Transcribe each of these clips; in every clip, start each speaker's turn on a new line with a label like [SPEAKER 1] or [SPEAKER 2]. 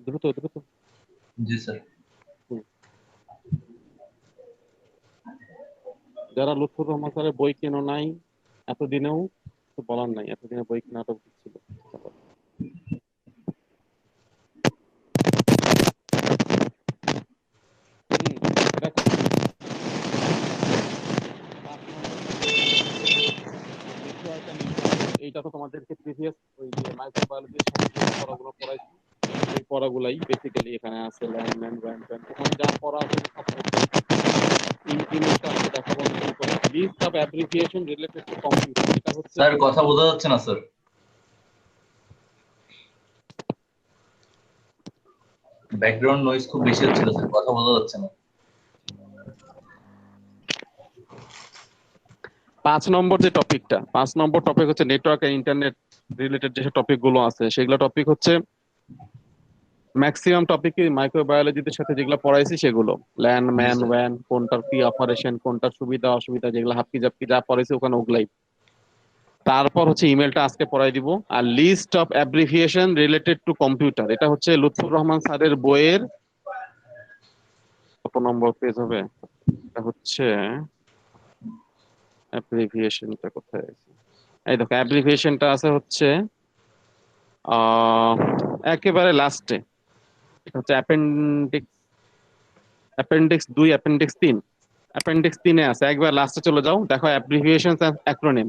[SPEAKER 1] দ্রুত দ্রুত।
[SPEAKER 2] জি স্যার।
[SPEAKER 1] হুম। যারা লুৎফর রহমান স্যারের বই কেনো নাই এতদিনেও, তো বলার নাই, এতদিনে বই কেনাটা উচিত ছিল। দেখো, এইটা তো তোমাদেরকে প্রিভিয়াস ওই যে মাইক্রোবায়োলজির সাথে যে পড়াগুলো পড়াইছি, এই পড়াগুলাই বেসিক্যালি এখানে আছে। ল্যান্ডম্যান র্যান্ডম্যান ওখানে যা পড়া আছে সব এই জিনিসটা আমি দেখাবো নতুন করে। List of abbreviation related to computer, এটা হচ্ছে
[SPEAKER 2] স্যার কথা বোঝা যাচ্ছে না স্যার, ব্যাকগ্রাউন্ড নয়েজ খুব বেশি হচ্ছিল স্যার, কথা বোঝা যাচ্ছে না।
[SPEAKER 1] 5 নম্বর যে টপিকটা, 5 নম্বর টপিক হচ্ছে নেটওয়ার্ক আর ইন্টারনেট রিলেটেড যেসব টপিক গুলো আছে সেগুলো টপিক হচ্ছে ম্যাক্সিমাম টপিকই মাইক্রোবায়োলজিদের সাথে যেগুলো পড়াইছি সেগুলো। ল্যান
[SPEAKER 2] জি
[SPEAKER 1] ম্যান
[SPEAKER 2] স্যার।
[SPEAKER 1] ওয়ান, কোনটার কি অপারেশন, কোনটার সুবিধা অসুবিধা, যেগুলো হাপকি জাপকি যা পড়াইছি ওখানে ওগুলাই। তারপর হচ্ছে ইমেলটা আজকে পড়াই দিব। আর list of abbreviation related to computer, এটা হচ্ছে লুৎফর রহমান স্যারের বইয়ের কত নম্বর পেজ হবে, এটা হচ্ছে অ্যাব্রিভিয়েশনটা কোথায় আছে, এই দেখো অ্যাব্রিভিয়েশনটা আছে হচ্ছে আহ একেবারে লাস্টে। এটা হচ্ছে অ্যাপেন্ডিক্স, অ্যাপেন্ডিক্স 2, অ্যাপেন্ডিক্স 3। অ্যাপেন্ডিক্স 3-এ আছে, একবার লাস্টে চলে যাও, দেখো অ্যাব্রিভিয়েশন অ্যাক্রোনিম।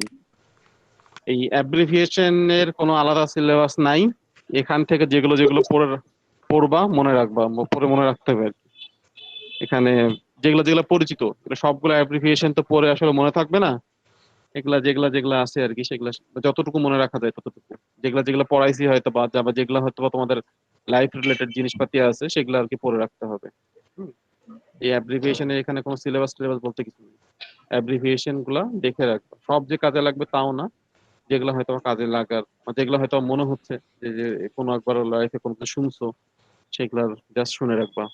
[SPEAKER 1] এই অ্যাব্রিভিয়েশনের কোনো আলাদা সিলেবাস নাই, এখান থেকে যেগুলো যেগুলো পড়বা মনে রাখবা, পড়ে মনে রাখতে হবে আর কি। এখানে যেগুলো যেগুলো পরিচিত, এগুলো সবগুলো অ্যাব্রিভিয়েশন তো পড়ে আসলে মনে থাকবে না। এগুলা যেগুলা যেগুলা আছে আর কি, সেগুলা যতটুকু মনে রাখা যায় ততটুকু। যেগুলা যেগুলা পড়াইছি হয়তো বা যেগুলা হয়তো বা তোমাদের লাইফ রিলেটেড জিনিসপাতি আছে সেগুলো আর কি পড়ে রাখতে হবে। হুম। এই অ্যাব্রিভিয়েশনের এখানে কোনো সিলেবাস টিলেবাস বলতে কিছু নেই। অ্যাব্রিভিয়েশন গুলা দেখে রাখবা, সব যে কাজে লাগবে তাও না, যেগুলো হয়তো বা কাজে লাগার বা যেগুলো হয়তো মনে হচ্ছে যে যে কোনো একবার লাইফে কোনো কিছু শুনছো, সেগুলা জাস্ট শুনে রাখবা।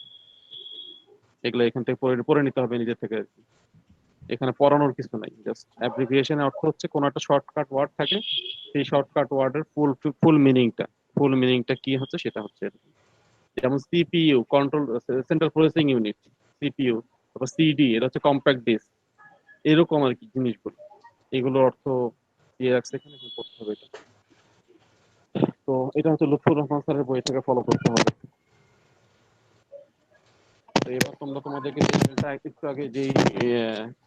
[SPEAKER 1] এগুলো এখান থেকে পড়ে পড়ে নিতে হবে নিজে থেকে আর কি। এখানে পড়ানোর কিছু নাই, জাস্ট অ্যাব্রিভিয়েশনের অর্থ হচ্ছে কোনো একটা শর্টকাট ওয়ার্ড থাকে, সেই শর্টকাট ওয়ার্ডের ফুল মিনিংটা কি হচ্ছে সেটা হচ্ছে আর কি। যেমন CPU, control central processing unit, CPU. তারপর সিডি, এটা হচ্ছে কম্প্যাক্ট ডিস্ক। এরকম আর কি জিনিসগুলো, এগুলোর অর্থ দিয়ে রাখছে এখানে, এখন পড়তে হবে এটা। তো এটা হচ্ছে লুৎফর রহমান স্যারের বই থেকে ফলো করতে হবে। তো এবার তোমরা তোমাদেরকে যে ইমেলটা একটু আগে যেই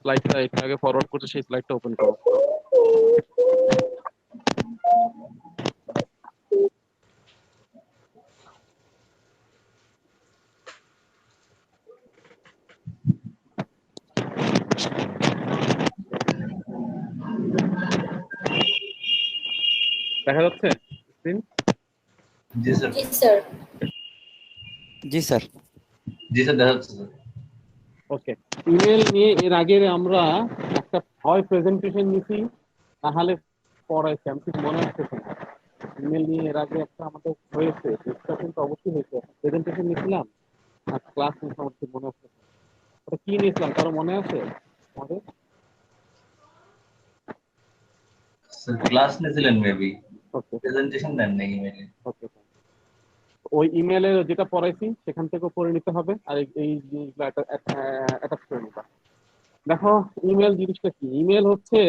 [SPEAKER 1] স্লাইডটা একটু আগে ফরওয়ার্ড করছে সেই স্লাইডটা ওপেন করো। দেখা যাচ্ছে স্ক্রিন?
[SPEAKER 2] জি স্যার।
[SPEAKER 3] জি স্যার।
[SPEAKER 4] জি স্যার।
[SPEAKER 2] জি স্যার, দেখা যাচ্ছে স্যার।
[SPEAKER 1] ওকে। ইমেল নিয়ে এর আগে আমরা একটা হয় প্রেজেন্টেশন নিছি, তাহলে পড়াইছি, আমি ঠিক মনে আসতেছে না। ইমেল নিয়ে এর আগে একটা আমাদের হয়েছে, ডিসকাশন তো অবশ্যই হয়েছে, প্রেজেন্টেশন নিয়েছিলাম আর ক্লাস নিয়েছিলাম, আমার ঠিক মনে আসতেছে না। ওটা কি নিয়েছিলাম কারো মনে আছে আমাদের?
[SPEAKER 2] স্যার ক্লাস নিয়েছিলেন মেবি,
[SPEAKER 1] ওকে
[SPEAKER 2] প্রেজেন্টেশন দেন নাই ইমেলে।
[SPEAKER 1] ওকে। ওই ইমেলে যেটা পড়াইছি সেখান থেকেও পড়ে নিতে হবে, আর এই জিনিসগুলো অ্যাটাচ করে নিবা। দেখো, ইমেল জিনিসটা কি? ইমেল হচ্ছে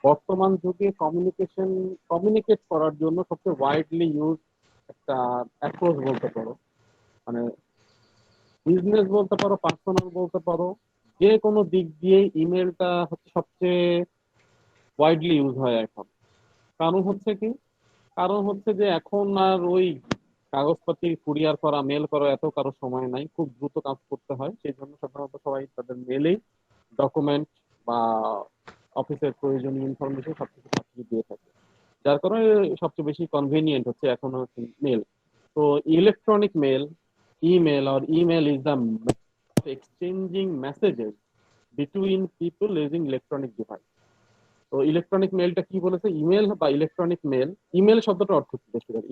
[SPEAKER 1] বর্তমান যুগে কমিউনিকেট করার জন্য সবচেয়ে ওয়াইডলি ইউজ একটা অ্যাপ্রোচ বলতে পারো। মানে বিজনেস বলতে পারো, পার্সোনাল বলতে পারো, যে কোনো দিক দিয়ে ইমেলটা হচ্ছে সবচেয়ে ওয়াইডলি ইউজ হয় এখন। কারণ হচ্ছে কি, কারণ হচ্ছে যে এখন আর ওই কাগজপাতি কুরিয়ার করা, মেল করা এত কারো সময় নাই, খুব দ্রুত কাজ করতে হয়, সেই জন্য সাধারণত সবাই তাদের মেলেই ডকুমেন্ট বা অফিসের প্রয়োজনীয় ইনফরমেশন সবকিছু পাঠিয়ে দিয়ে থাকে। যার কারণে সবচেয়ে বেশি কনভেনিয়েন্ট হচ্ছে এখন হচ্ছে মেল। তো electronic mail, email or email is the method of exchanging messages between people using electronic device. তো ইলেকট্রনিক মেলটা কি বলেছে, ইমেল বা ইলেকট্রনিক মেল, ইমেল শব্দটা অর্থ কি বেসিক্যালি,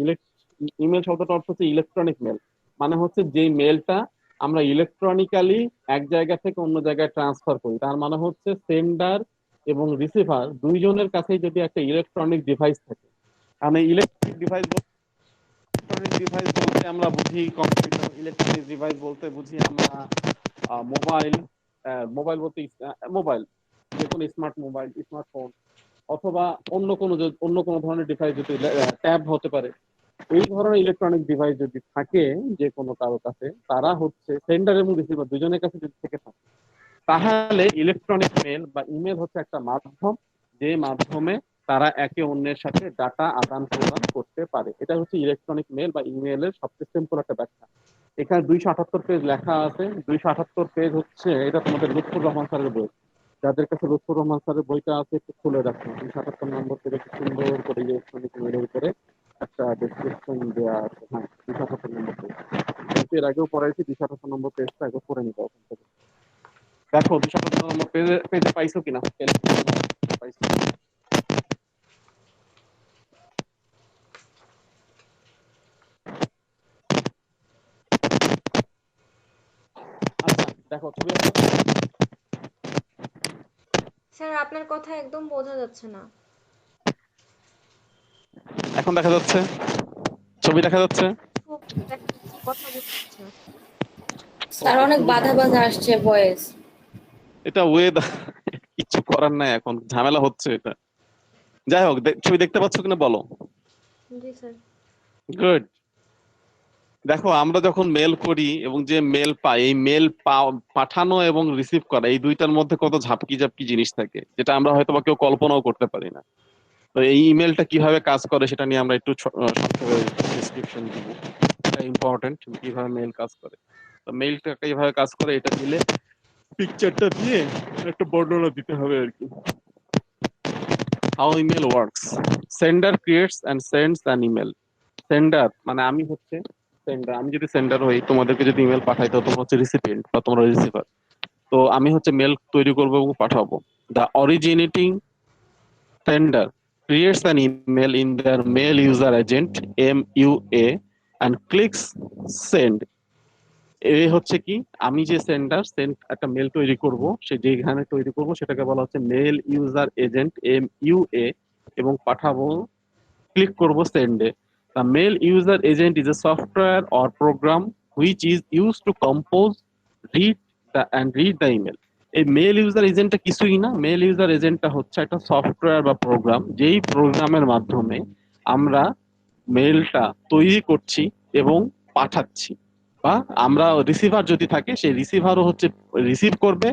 [SPEAKER 1] ইমেল শব্দটা অর্থ হচ্ছে ইলেকট্রনিক মেল। মানে হচ্ছে যে মেলটা আমরা ইলেকট্রনিক্যালি এক জায়গা থেকে অন্য জায়গায় ট্রান্সফার করি, তার মানে হচ্ছে সেন্ডার এবং রিসিভার দুইজনের কাছেই যদি একটা ইলেকট্রনিক ডিভাইস থাকে, মানে ইলেকট্রনিক ডিভাইস ইলেকট্রনিক ডিভাইস বলতে আমরা বুঝি কম্পিউটার, ইলেকট্রনিক ডিভাইস বলতে বুঝি আমরা মোবাইল, মোবাইল বলতে মোবাইল, যে কোনো স্মার্ট মোবাইল, স্মার্টফোন, অথবা অন্য কোনো ধরনের ডিভাইস, যদি ট্যাব হতে পারে। এই ধরনের ইলেকট্রনিক ডিভাইস যদি থাকে যে কোনো কারো কাছে, তারা হচ্ছে সেন্ডার এবং রিসিভার দুজনের কাছে যদি থেকে থাকে, তাহলে ইলেকট্রনিক মেল বা ইমেল হচ্ছে একটা মাধ্যম, যে মাধ্যমে তারা একে অন্যের সাথে ডাটা আদান প্রদান করতে পারে। এটা হচ্ছে ইলেকট্রনিক মেল বা ইমেলের সবচেয়ে সিম্পল একটা ব্যাখ্যা। এখানে 278 পেজ লেখা আছে। 278 পেজ হচ্ছে, এটা তোমাদের লুৎফুর রহমান স্যারের বই। যাদের কাছে লুৎফুর রহমান স্যারের বইটা আছে একটু খুলে রাখো। 278 নম্বর পেজে খুব সুন্দর করে ইলেকট্রনিক মেলের উপরে একটা ডেসক্রিপশন দেওয়া আছে। হ্যাঁ, 278 নম্বর পেজ। এর আগেও পড়াইছি, 278 নম্বর পেজটা আগে পড়ে নিতে ওখান থেকে। দেখো 278 নম্বর পেজে পেজে পাইছো কিনা, পাইছো? আচ্ছা দেখো তুমি
[SPEAKER 3] স্যার আপনার কথা একদম বোঝা যাচ্ছে না।
[SPEAKER 1] এখন দেখা যাচ্ছে? ছবি দেখা যাচ্ছে?
[SPEAKER 3] খুব দেখা যাচ্ছে, কথা বোঝা যাচ্ছে না।
[SPEAKER 5] স্যার অনেক বাধা বাধা আসছে ভয়েস।
[SPEAKER 1] এটা ওয়েদার, কিছু করার নাই, এখন ঝামেলা হচ্ছে এটা। যাই হোক, ছবি দেখতে পাচ্ছ কিনা বলো।
[SPEAKER 3] জি স্যার।
[SPEAKER 1] গুড। দেখো আমরা যখন মেল করি এবং যে মেল পাই, এই মেল পাঠানো এবং রিসিভ করা, এই দুইটার মধ্যে কত ঝাপকি ঝাপকি জিনিস থাকে, যেটা আমরা হয়তো বা কেউ কল্পনাও করতে পারি না। তো এই ইমেলটা কিভাবে কাজ করে সেটা নিয়ে আমরা একটু ডেসক্রিপশন দিব। এটা ইম্পর্টেন্ট, কিভাবে মেল কাজ করে। তো মেইলটা কিভাবে কাজ করে এটা দিলে, পিকচারটা দিয়ে একটা বর্ণনা দিতে হবে আর কি। How email works: sender creates and sends an email. Sender মানে আমি হচ্ছে সেন্ডার, আমি যদি সেন্ডার হই, তোমাদেরকে যদি ইমেল পাঠাই, তো তোমরা হচ্ছে রিসিপিয়েন্ট বা তোমরা রিসিভার। তো আমি হচ্ছে মেল তৈরি করবো এবং পাঠাবো। The originating sender creates an email in their mail user agent MUA and clicks send. এ হচ্ছে কি, আমি যে সেন্ড একটা মেল তৈরি করব, সে যেখানে তৈরি করব সেটাকে বলা হচ্ছে মেল ইউজার এজেন্ট MUA, এবং পাঠাবো, ক্লিক করব সেন্ডে। The mail user agent is a software or program which is used to compose, read read the email. এই মেল ইউজার এজেন্টটা কিছুই না। মেল ইউজার এজেন্টটা হচ্ছে একটা সফটওয়্যার বা প্রোগ্রাম, যেই প্রোগ্রামের মাধ্যমে আমরা মেলটা তৈরি করছি এবং পাঠাচ্ছি, বা আমরা রিসিভার যদি থাকে, সেই রিসিভারও হচ্ছে রিসিভ করবে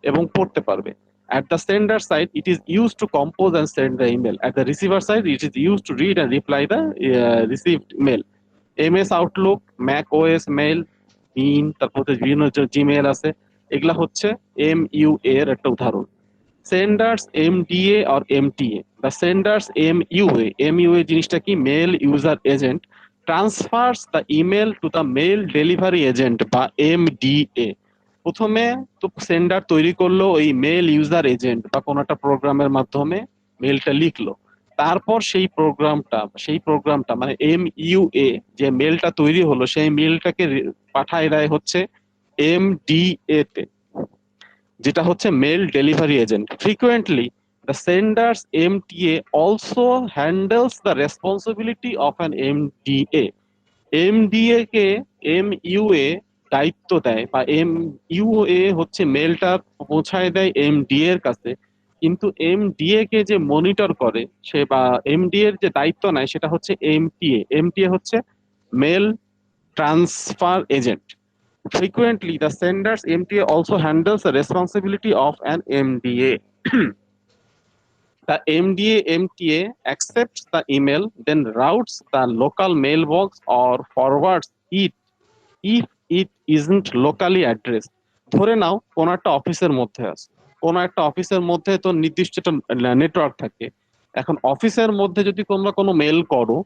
[SPEAKER 1] এবং পড়তে পারবে। At the sender side, it is used to compose and send the email. At the receiver side, it is used to read and reply the received mail. MS Outlook, Mac OS Mail, তারপর বিভিন্ন Gmail আছে, এগুলা হচ্ছে MUA এর একটা উদাহরণ। Senders MDA or MTA. The senders MUA জিনিসটা কি, mail user agent transfers the email to the mail delivery agent বা MDA। প্রথমে তো সেন্ডার তৈরি করলো ওই মেল ইউজার এজেন্ট বা কোনো একটা প্রোগ্রামের মাধ্যমে মেলটা লিখলো। তারপর সেই প্রোগ্রামটা মানে MUA, যে মেলটা তৈরি হলো, সেই মেলটাকে পাঠায় দেয় হচ্ছে MDA তে, যেটা হচ্ছে mail delivery agent. Frequently the senders MTA also handles the responsibility of an MDA। MDA কে MUA দায়িত্ব দেয়, বা MUA হচ্ছে মেলটা পৌঁছায় দেয় MDA এর কাছে, কিন্তু MDA কে যে মনিটর করে সে, বা MDA এর যে দায়িত্ব নেয়, সেটা হচ্ছে MTA। MTA হচ্ছে mail transfer agent. Frequently, the sender's MTA also handles the responsibility of an MDA. The MDA MTA accepts the email, then routes the local mailbox or forwards it if it isn't locally addressed. ধরে নাও কোন একটা অফিসের মধ্যে আছে, কোন একটা অফিসের মধ্যে তো নির্দিষ্ট একটা নেটওয়ার্ক থাকে। এখন অফিসের মধ্যে যদি তোমরা কোনো মেল করো,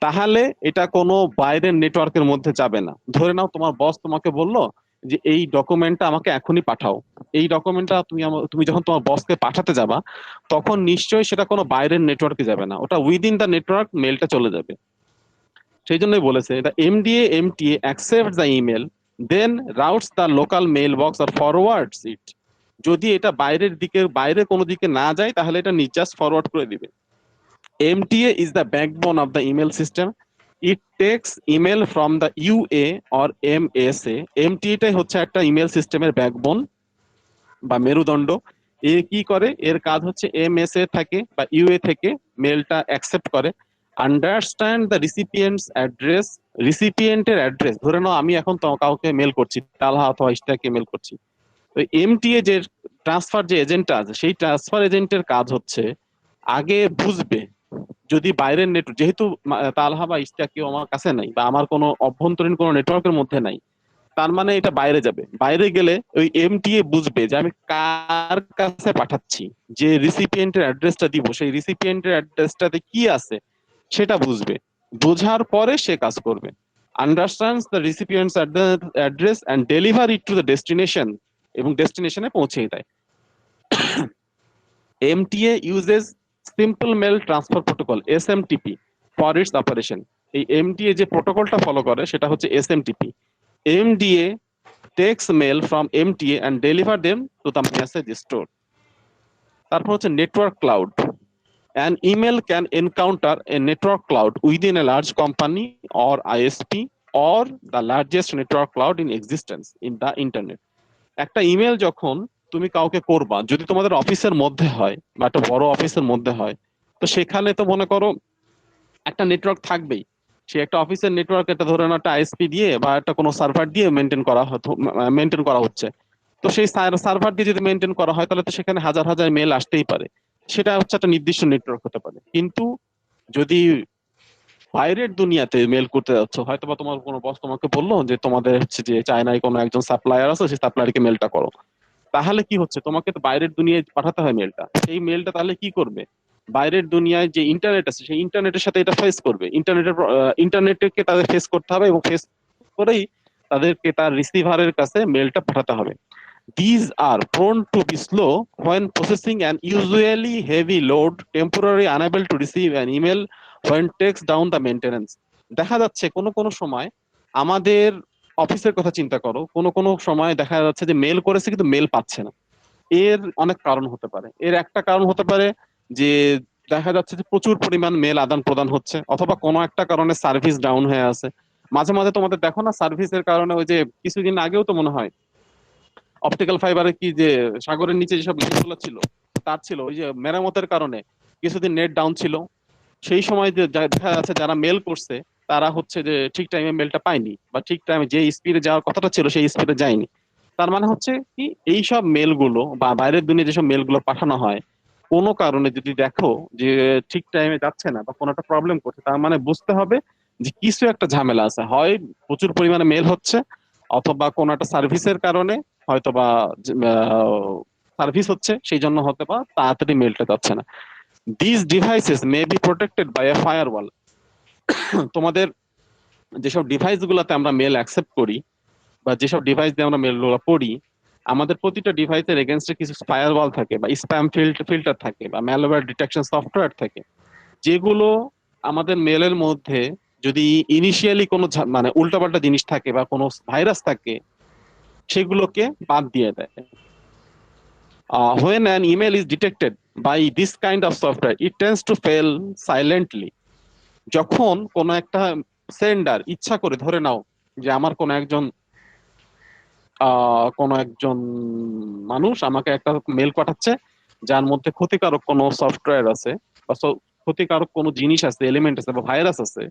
[SPEAKER 1] তাহলে এটা কোনো বাইরের নেটওয়ার্কের মধ্যে যাবে না। ধরে নাও তোমার বস তোমাকে বললো যে এই ডকুমেন্টটা আমাকে এখনই পাঠাও। এই ডকুমেন্টটা তুমি যখন তোমার বসকে পাঠাতে যাবা, তখন নিশ্চয়ই সেটা কোনো বাইরের নেটওয়ার্কে যাবে না, ওটা উইদিন দ্য নেটওয়ার্ক মেলটা চলে যাবে। সেই জন্যই বলেছে the MDA MTA accept the email, then routes the local mail box আর ফরওয়ার্ডস ইট। যদি এটা বাইরে কোনো দিকে না যায়, তাহলে এটা জাস্ট ফরওয়ার্ড করে দিবে। MTA is the backbone of the email system. It takes email from the UA or MSA. এমটিএটাই হচ্ছে একটা ইমেল সিস্টেমের ব্যাকবোন বা মেরুদণ্ড। এ কি করে, এর কাজ হচ্ছে এমএসএ থাকে বা ইউএ থেকে মেলটা অ্যাকসেপ্ট করে, আন্ডারস্ট্যান্ড দ্য রিসিপিয়েন্টস অ্যাড্রেস। রিসিপিয়েন্টের অ্যাড্রেস, ধরে নাও আমি এখন তো কাউকে মেল করছি, তালহা অথবা ইশতাককে মেল করছি, তো এমটিএ যে ট্রান্সফার যে এজেন্টটা আছে, সেই ট্রান্সফার এজেন্টের কাজ হচ্ছে আগে বুঝবে যদি বাইরের নেটওয়ার্ক, যেহেতু তালহা বা ইশতাক কেউ আমার কাছে নাই বা আমার কোনো অভ্যন্তরীণ কোনো নেটওয়ার্কের মধ্যে নাই, তার মানে এটা বাইরে যাবে। বাইরে গেলে ওই এমটিএ বুঝবে যে আমি কার কাছে পাঠাচ্ছি, যে রিসিপিয়েন্টের অ্যাড্রেসটা দিব সেই রিসিপিয়েন্টের অ্যাড্রেসটাতে কি আছে সেটা বুঝবে, বোঝার পরে সে কাজ করবে। Understands the recipients address and deliver it to the destination, এবং ডেস্টিনেশনে পৌঁছে দেয়। MTA uses Simple Mail Transfer Protocol SMTP for its operation. এই MTA যে প্রোটোকলটা ফলো করে সেটা হচ্ছে SMTP. MDA takes mail from MTA and deliver them to the message store. তারপর হচ্ছে network cloud. An email can encounter a network cloud within a large company or ISP or the largest network cloud in existence in the internet. একটা email যখন তুমি কাউকে করবা, যদি তোমাদের অফিসের মধ্যে হয় বা একটা বড় অফিসের মধ্যে হয়, তো সেখানে তো মনে করো একটা নেটওয়ার্ক থাকবেই। সে একটা অফিসের নেটওয়ার্ক, এটা ধরে নাও একটা আইএসপি দিয়ে বা একটা কোনো সার্ভার দিয়ে মেনটেন করা হচ্ছে। তো সেই সার্ভার দিয়ে যদি মেনটেন করা হয় তাহলে তো সেখানে হাজার হাজার মেল আসতেই পারে, সেটা হচ্ছে একটা নির্দিষ্ট নেটওয়ার্ক হতে পারে। কিন্তু যদি বাইরের দুনিয়াতে মেল করতে যাচ্ছ, হয়তো বা তোমার কোনো বস তোমাকে বললো যে তোমাদের হচ্ছে যে চায়নায় কোনো একজন সাপ্লায়ার আছে, সেই সাপ্লায়ারকে মেলটা করো, তাহলে কি হচ্ছে, তোমাকে তো বাইরের দুনিয়ায় পাঠাতে হয় মেলটা। সেই মেলটা তাহলে কি করবে, বাইরের দুনিয়ায় যে ইন্টারনেট আছে সেই ইন্টারনেটের সাথে এটা ফেস করবে, ইন্টারনেটকে তাদের ফেস করতে হবে, এবং ফেস করেই তাদেরকে তার রিসিভারের কাছে মেলটা পাঠাতে হবে। These are prone to be slow when processing and usually heavy load, temporarily unable to receive an email when takes down the maintenance. দেখা যাচ্ছে কোনো কোনো সময় আমাদের অফিসের কথা চিন্তা করো, কোনো কোনো সময় দেখা যাচ্ছে যে মেল করেছে কিন্তু মেল পাচ্ছে না। এর অনেক কারণ হতে পারে। এর একটা কারণ হতে পারে যে দেখা যাচ্ছে যে প্রচুর পরিমাণ মেল আদান প্রদান হচ্ছে, অথবা কোনো একটা কারণে সার্ভিস ডাউন হয়ে আছে। মাঝে মাঝে তোমাদের দেখো না, সার্ভিসের কারণে ওই যে কিছুদিন আগেও তো মনে হয় অপটিক্যাল ফাইবারে কি যে সাগরের নিচে যেসব লাইনগুলো ছিল, তার ছিল ওই যে মেরামতের কারণে কিছুদিন নেট ডাউন ছিল। সেই সময় যে দেখা যাচ্ছে যারা মেল করছে তারা হচ্ছে যে ঠিক টাইমে মেলটা পায়নি, বা ঠিক টাইমে যে স্পিডে যাওয়ার কথাটা ছিল সেই স্পিডে যায়নি। তার মানে হচ্ছে কি, এই সব মেলগুলো বা বাইরের দুনিয়া যেসব মেলগুলো পাঠানো হয়, কোনো কারণে যদি দেখো যে ঠিক টাইমে যাচ্ছে না বা কোনো একটা প্রবলেম করছে, তার মানে বুঝতে হবে যে কিছু একটা ঝামেলা আছে। হয় প্রচুর পরিমাণে মেল হচ্ছে, অথবা কোনো একটা সার্ভিসের কারণে হয়তোবা সার্ভিস হচ্ছে, সেই জন্য হতে বা তাড়াতাড়ি মেলটা যাচ্ছে না। These devices may be protected by a firewall. তোমাদের যেসব ডিভাইস গুলাতে আমরা মেল অ্যাকসেপ্ট করি বা যেসব ডিভাইস দিয়ে আমরা মেলগুলো পড়ি, আমাদের প্রতিটা ডিভাইসের এগেনস্টে কিছু ফায়ারওয়াল থাকে বা স্প্যাম ফিল্টার থাকে বা ম্যালওয়্যার ডিটেকশন সফটওয়্যার থাকে, যেগুলো আমাদের মেলের মধ্যে যদি ইনিশিয়ালি কোনো মানে উল্টাপাল্টা জিনিস থাকে বা কোনো ভাইরাস থাকে, সেগুলোকে বাদ দিয়ে দেয়। When an email is detected by this kind of software, it tends to fail silently. যখন কোনো একটা সেন্ডার ইচ্ছা করে, ধরে নাও যে আমার কোনো একজন মানুষ আমাকে একটা মেল পাঠাচ্ছে যার মধ্যে ক্ষতিকারক কোনো সফটওয়্যার আছে বা ক্ষতিকারক কোনো জিনিস আছে, এলিমেন্ট আছে বা ভাইরাস আছে,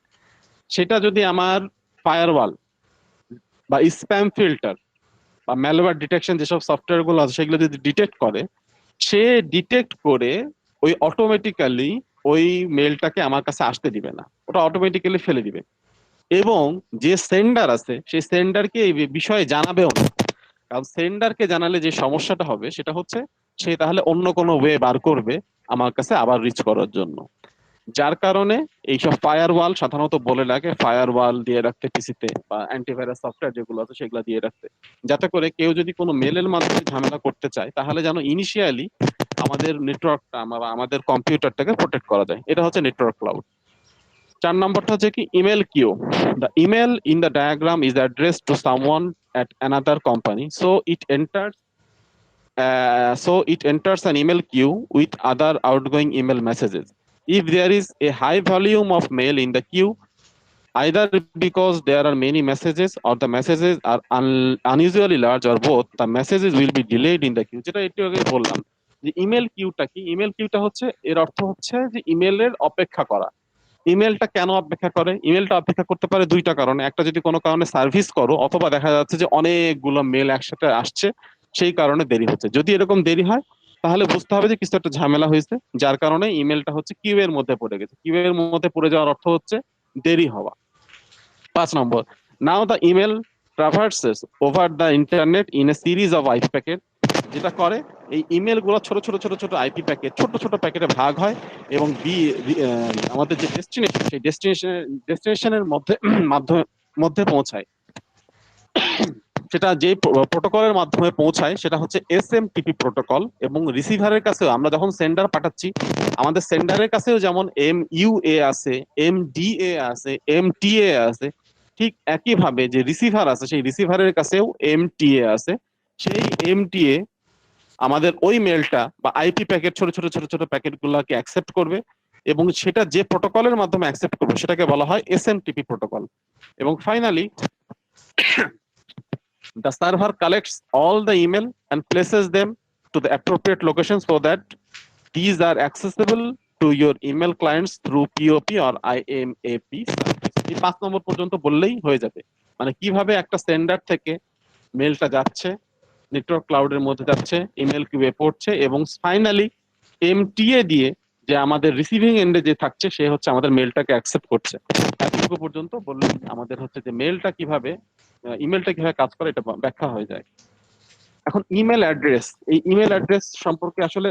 [SPEAKER 1] সেটা যদি আমার ফায়ারওয়াল বা স্প্যাম ফিল্টার বা ম্যালওয়্যার ডিটেকশন যেসব সফটওয়্যার গুলো আছে সেগুলো যদি ডিটেক্ট করে, সে ডিটেক্ট করে ওই অটোমেটিক্যালি ওই মেলটাকে আমার কাছে আসতে দিবে না, ওটা অটোমেটিক্যালি ফেলে দিবে। এবং যে সেন্ডার আছে সেই সেন্ডারকে এই বিষয়ে জানাবেও না, কারণ সেন্ডারকে জানালে যে সমস্যাটা হবে সেটা হচ্ছে সে তাহলে অন্য কোনো ওয়ে বার করবে আমার কাছে আবার রিচ করার জন্য। যার কারণে এইসব ফায়ারওয়াল সাধারণত বলে লাগে ফায়ারওয়াল দিয়ে রাখতে পিসিতে, বা অ্যান্টিভাইরাস সফটওয়্যার যেগুলো আছে সেগুলো দিয়ে রাখতে, যাতে করে কেউ যদি কোনো মেলের মাধ্যমে ঝামেলা করতে চায় তাহলে যেন ইনিশিয়ালি আমাদের নেটওয়ার্কটা আমাদের কম্পিউটারটাকে প্রোটেক্ট করা যায়। এটা হচ্ছে নেটওয়ার্ক ক্লাউড। 4 নম্বরটা হচ্ছে কি email queue. The email in the diagram is address to someone at another company, so it enters an email queue with other outgoing email messages. If there is a high volume of mail in the queue, either because there are many messages or the messages are unusually large or both, the messages will be delayed in the queue. যেটা একটু আগে বললাম যে email কিউটা কি, email কিউটা হচ্ছে, এর অর্থ হচ্ছে যে ইমেলের অপেক্ষা করা। ইমেলটা কেন অপেক্ষা করে? ইমেলটা অপেক্ষা করতে পারে দুইটা কারণে। একটা, যদি কোনো কারণে সার্ভিস করো, অথবা দেখা যাচ্ছে যে অনেকগুলো মেল একসাথে আসছে, সেই কারণে দেরি হচ্ছে। যদি এরকম দেরি হয় তাহলে বুঝতে হবে যে কিছু একটা ঝামেলা হয়েছে, যার কারণে ইমেলটা হচ্ছে কিউ এর মধ্যে পড়ে গেছে। কিউ এর মধ্যে পড়ে যাওয়ার অর্থ হচ্ছে দেরি হওয়া। 5 number, now the email traverses over the internet in a series of IP packet. যেটা করে, এই ইমেল গুলো ছোট ছোট ছোট ছোট আইপি প্যাকেট, ছোট ছোট প্যাকেটে ভাগ হয় এবং আমাদের যে ডেস্টিনেশন, সেই ডেস্টিনেশনের মধ্যে মধ্যে পৌঁছায়। সেটা যে প্রোটোকলের মাধ্যমে পৌঁছায় সেটা হচ্ছে এসএমটিপি প্রোটোকল। এবং রিসিভারের কাছেও আমরা যখন সেন্ডার পাঠাচ্ছি, আমাদের সেন্ডারের কাছেও যেমন এমইউএ আছে, এমডিএ আছে, এমটিএ আছে, ঠিক একইভাবে যে রিসিভার আছে, সেই রিসিভারের কাছেও এমটিএ আছে। সেই এমটিএ আমাদের ওই মেলটা বা আইপি প্যাকেট, ছোট ছোট ছোট ছোট প্যাকেট গুলাকে অ্যাকসেপ্ট করবে, এবং সেটা যে প্রোটোকলের মাধ্যমে অ্যাকসেপ্ট করবে সেটাকে বলা হয় এসএমটিপি প্রোটোকল। এবং finally, the server collects all the email and places them to the appropriate location so that these are accessible to your email clients through POP or IMAP service. এই 5 নম্বর পর্যন্ত বললেই হয়ে যাবে। মানে কিভাবে একটা সেন্ডার থেকে মেলটা যাচ্ছে, নেটওয়ার্ক ক্লাউডের মধ্যে যাচ্ছে, ইমেল কিউবে পড়ছে, এবং ফাইনালি এমটিএ দিয়ে যে আমাদের রিসিভিং এন্ডে যে থাকছে, সে হচ্ছে আমাদের মেলটাকে অ্যাকসেপ্ট করছে। এতটুকু পর্যন্ত বললেই আমাদের হচ্ছে যে মেলটা কিভাবে, ইমেলটা কিভাবে কাজ করে এটা ব্যাখ্যা হয়ে যায়। এখন ইমেল অ্যাড্রেস, এই ইমেল অ্যাড্রেস সম্পর্কে আসলে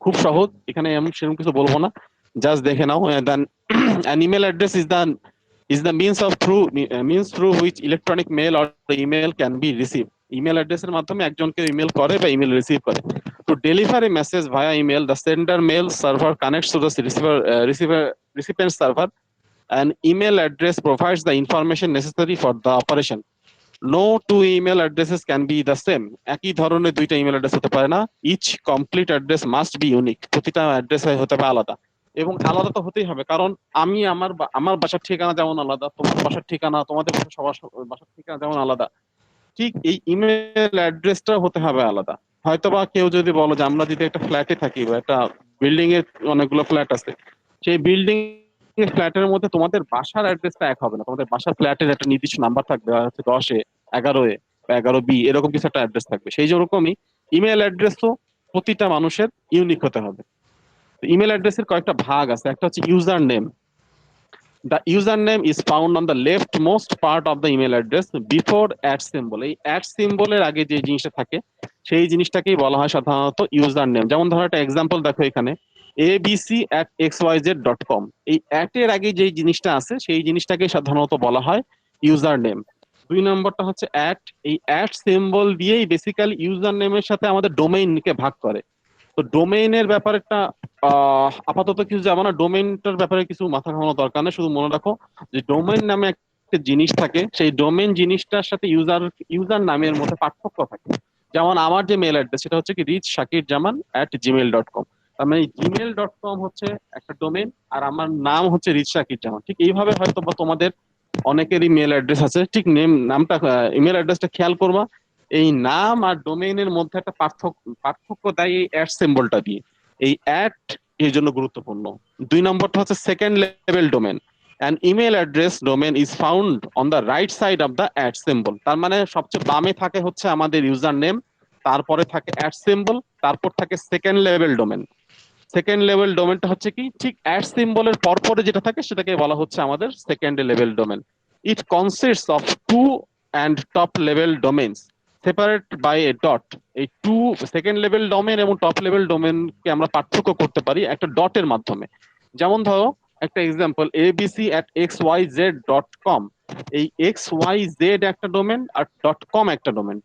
[SPEAKER 1] খুব সহজ, এখানে এমন সেরকম কিছু বলবো না, জাস্ট দেখে নাও। দেন an email address is the means through which electronic mail or email can be received. Email অ্যাড্রেসের মাধ্যমে একজনকে ইমেল করে বা ইমেল রিসিভ করে। To deliver a message via email, the sender mail server connects to the recipient server. An email address provides the information necessary for the operation. No two email addresses can be the same. একই ধরনের দুইটা email address হতে পারে না। Each complete address must be unique. প্রতিটা address হতে হবে আলাদা, এবং আলাদা তো হতেই হবে, কারণ আমি আমার বাসার ঠিকানা যেমন আলাদা, তোমার বাসার ঠিকানা, তোমাদের সবার বাসার ঠিকানা যেমন আলাদা, ঠিক এই ইমেল অ্যাড্রেসটা হতে হবে আলাদা। হয়তোবা কেউ যদি বলো যে আমরা যদি একটা ফ্ল্যাটে থাকি বা একটা বিল্ডিং এর অনেকগুলো ফ্ল্যাট আছে, সেই বিল্ডিং ফ্ল্যাটের মধ্যে তোমাদের বাসার অ্যাড্রেসটা এক হবে না। তোমাদের বাসার ফ্ল্যাটের একটা নির্দিষ্ট নাম্বার থাকবে, হচ্ছে 10-এ, 11-এ বা 11B, এরকম কিছু একটা অ্যাড্রেস থাকবে। সেই রকমই ইমেল অ্যাড্রেসও প্রতিটা মানুষের ইউনিক হতে হবে। ইমেল অ্যাড্রেসের কয়েকটা ভাগ আছে। একটা হচ্ছে user name. The username is found on the leftmost part of the email address before @symbol. এই @symbol এর আগে যে জিনিসটা থাকে, সেই জিনিসটাকেই বলা হয় সাধারণত ইউজার নেম। যেমন ধরো একটা এক্সাম্পল দেখো এখানে, abc@xyz.com। এই এর আগে যে জিনিসটা আছে, সেই জিনিসটাকে সাধারণত বলা হয় ইউজার নেম। 2 নম্বরটা হচ্ছে এই সিম্বল দিয়েই বেসিক্যালি ইউজার নেমের সাথে আমাদের ডোমেইনকে ভাগ করে। তো ডোমেইনের ব্যাপারে একটা আপাতত কিছু যাবো না, ডোমেইনটার ব্যাপারে কিছু মাথা ঘামানো দরকার নেই। শুধু মনে রাখো যে ডোমেইন নামে একটা জিনিস থাকে, সেই ডোমেইন জিনিসটার সাথে ইউজার নামের মধ্যে পার্থক্য থাকে। যেমন আমার যে মেল অ্যাড্রেস, সেটা হচ্ছে কি rizshakirjaman@gmail.com। তার মানে gmail.com হচ্ছে একটা ডোমেইন, আর আমার নাম হচ্ছে rizshakirjaman। ঠিক এইভাবে হয়তো বা তোমাদের অনেকেরই মেল অ্যাড্রেস আছে, ঠিক নামটা, ইমেল অ্যাড্রেসটা খেয়াল করবা। এই নাম আর ডোমেইনের মধ্যে একটা পার্থক্য দেয় এই সিম্বলটা দিয়ে। এই এর জন্য গুরুত্বপূর্ণ। 2 নম্বরটা হচ্ছে second level domain. An email address domain is found on the right side of the @symbol. তার মানে সবচেয়ে বামে থাকে হচ্ছে আমাদের ইউজার নেম, তারপরে থাকে @symbol, তারপর থাকে second level domain. Second level ডোমেনটা হচ্ছে কি, ঠিক @symbol-এর পরপরে যেটা থাকে সেটাকে বলা হচ্ছে আমাদের second level domain. It consists of 2 and top level domains separate by a dot. এই সেকেন্ড লেভেল ডোমেন এবং টপ লেভেল ডোমেনকে আমরা পার্থক্য করতে পারি একটা ডটের মাধ্যমে। যেমন ধরো একটা এক্সাম্পল, abc@xyz.com। এই xyz একটা ডোমেন আর .com একটা ডোমেন।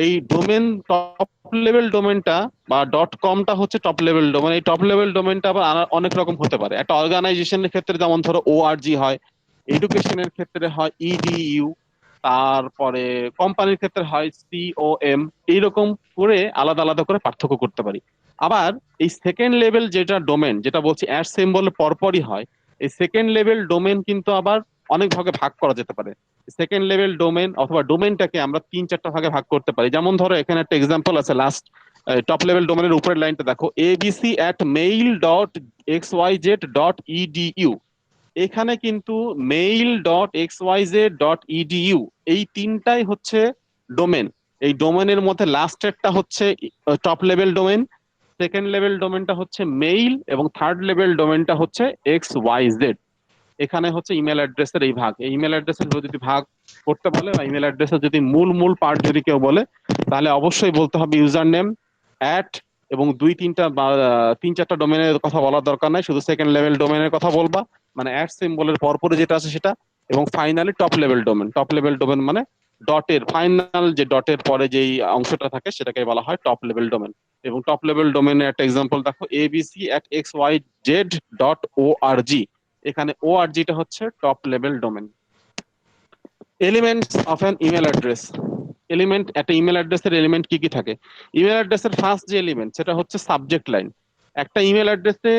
[SPEAKER 1] এই ডোমেন টপ লেভেল ডোমেনটা বা .comটা হচ্ছে টপ লেভেল ডোমেন। এই টপ লেভেল ডোমেনটা আবার অনেক রকম হতে পারে। একটা অর্গানাইজেশনের ক্ষেত্রে যেমন ধরো org হয়, এডুকেশনের ক্ষেত্রে হয় edu, তারপরে কোম্পানির ক্ষেত্রে হয় COM। এইরকম করে আলাদা আলাদা করে পার্থক্য করতে পারি। আবার এই সেকেন্ড লেভেল যেটা ডোমেন, যেটা বলছি সিম্বল পরপরই হয়, এই সেকেন্ড লেভেল ডোমেন কিন্তু আবার অনেক ভাগে ভাগ করা যেতে পারে। সেকেন্ড লেভেল ডোমেন অথবা ডোমেনটাকে আমরা 3-4টা ভাগে ভাগ করতে পারি। যেমন ধরো এখানে একটা এক্সাম্পল আছে, লাস্ট টপ লেভেল ডোমেনের উপরের লাইনটা দেখো, abc@mail.xyz.edu। এখানে কিন্তু mail.xyz.edu এই তিনটাই হচ্ছে ডোমেন। এই ডোমেনের মধ্যে লাস্টেরটা হচ্ছে top level domain, second level ডোমেনটা হচ্ছে মেইল, এবং থার্ড লেভেল ডোমেনটা হচ্ছে XYZ। এখানে হচ্ছে ইমেল অ্যাড্রেসের এই ভাগ। এই ইমেল অ্যাড্রেসের যদি ভাগ করতে বলে বা ইমেল অ্যাড্রেসের যদি মূল পার্ট যদি কেউ বলে, তাহলে অবশ্যই বলতে হবে ইউজার নেম অ্যাট, এবং 2-3টা বা 3-4টা ডোমেনের কথা বলার দরকার নাই, শুধু সেকেন্ড লেভেল ডোমেনের কথা বলবা, মানে অ্যাট সিম্বলের পরপরে যেটা আছে সেটা। এবং finally top level domain. Top level domain মানে ডটের ফাইনাল যে ডটের পরে যেই অংশটা থাকে সেটাকে বলা হয় টপ লেভেল ডোমেন। এবং টপ লেভেল ডোমেনের একটা এক্সাম্পল দেখো, abc@xyz.org। এখানে org টা হচ্ছে top level domain. Elements of an email address. Element, একটা ইমেল অ্যাড্রেসের এলিমেন্ট কি কি থাকে? ইমেল অ্যাড্রেসের ফার্স্ট যে এলিমেন্ট সেটা হচ্ছে সাবজেক্ট লাইন। একটা ইমেল অ্যাড্রেসে,